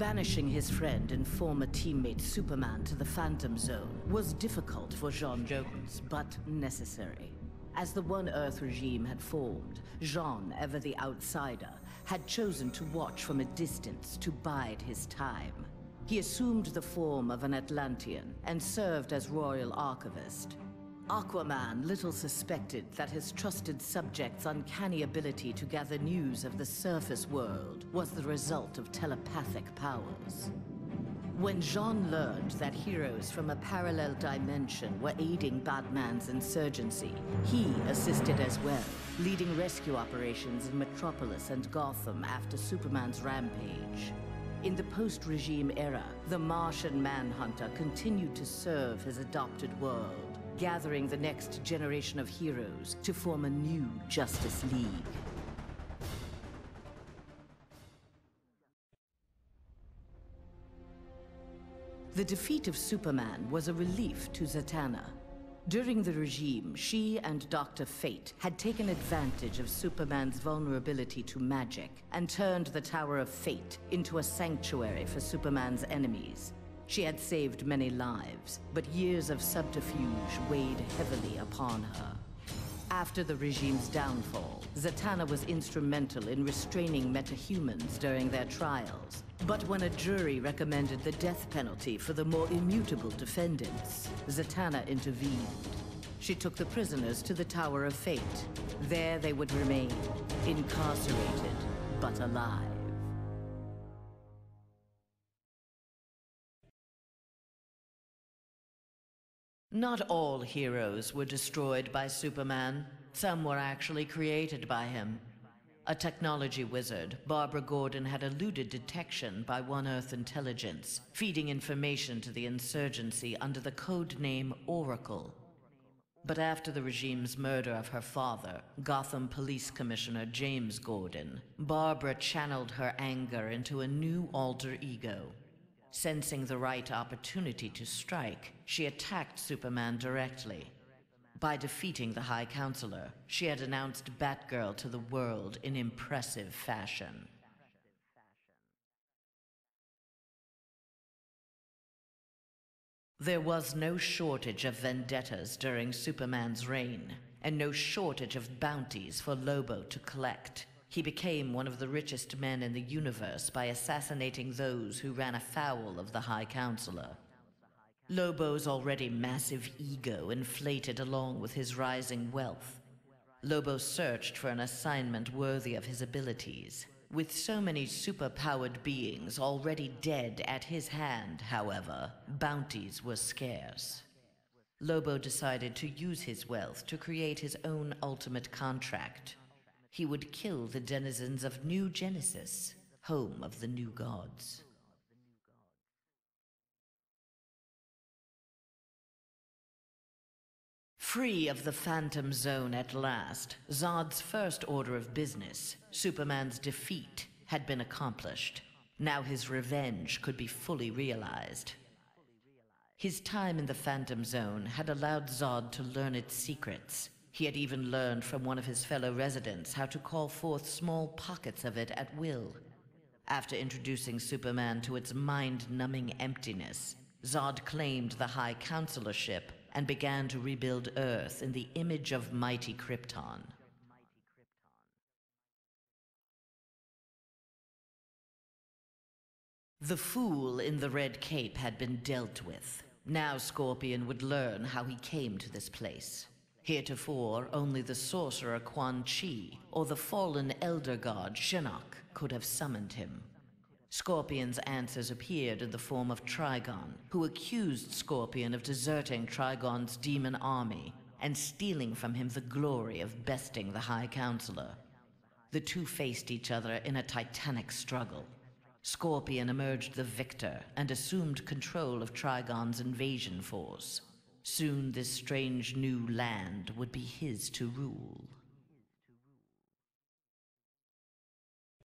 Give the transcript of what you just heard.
Banishing his friend and former teammate Superman to the Phantom Zone was difficult for Jean Jones, but necessary. As the One Earth regime had formed, Jean, ever the outsider, had chosen to watch from a distance to bide his time. He assumed the form of an Atlantean and served as royal archivist. Aquaman little suspected that his trusted subject's uncanny ability to gather news of the surface world was the result of telepathic powers. When Jean learned that heroes from a parallel dimension were aiding Batman's insurgency, he assisted as well, leading rescue operations in Metropolis and Gotham after Superman's rampage. In the post-regime era, the Martian Manhunter continued to serve his adopted world, gathering the next generation of heroes to form a new Justice League. The defeat of Superman was a relief to Zatanna. During the regime, she and Dr. Fate had taken advantage of Superman's vulnerability to magic and turned the Tower of Fate into a sanctuary for Superman's enemies. She had saved many lives, but years of subterfuge weighed heavily upon her. After the regime's downfall, Zatanna was instrumental in restraining metahumans during their trials. But when a jury recommended the death penalty for the more immutable defendants, Zatanna intervened. She took the prisoners to the Tower of Fate. There they would remain, incarcerated, but alive. Not all heroes were destroyed by Superman. Some were actually created by him. A technology wizard, Barbara Gordon had eluded detection by One Earth intelligence, feeding information to the insurgency under the code name Oracle. But after the regime's murder of her father, Gotham Police Commissioner James Gordon, Barbara channeled her anger into a new alter ego. Sensing the right opportunity to strike, she attacked Superman directly. By defeating the High Counselor, she had announced Batgirl to the world in impressive fashion. There was no shortage of vendettas during Superman's reign, and no shortage of bounties for Lobo to collect. He became one of the richest men in the universe by assassinating those who ran afoul of the High Counselor. Lobo's already massive ego inflated along with his rising wealth. Lobo searched for an assignment worthy of his abilities. With so many super-powered beings already dead at his hand, however, bounties were scarce. Lobo decided to use his wealth to create his own ultimate contract. He would kill the denizens of New Genesis, home of the new gods. Free of the Phantom Zone at last, Zod's first order of business, Superman's defeat, had been accomplished. Now his revenge could be fully realized. His time in the Phantom Zone had allowed Zod to learn its secrets. He had even learned from one of his fellow residents how to call forth small pockets of it at will. After introducing Superman to its mind-numbing emptiness, Zod claimed the High Counselorship and began to rebuild Earth in the image of mighty Krypton. The fool in the red cape had been dealt with. Now Scorpion would learn how he came to this place. Heretofore, only the sorcerer Quan Chi or the fallen elder god Shinnok could have summoned him. Scorpion's answers appeared in the form of Trigon, who accused Scorpion of deserting Trigon's demon army and stealing from him the glory of besting the High Counselor. The two faced each other in a titanic struggle. Scorpion emerged the victor and assumed control of Trigon's invasion force. Soon this strange new land would be his to rule.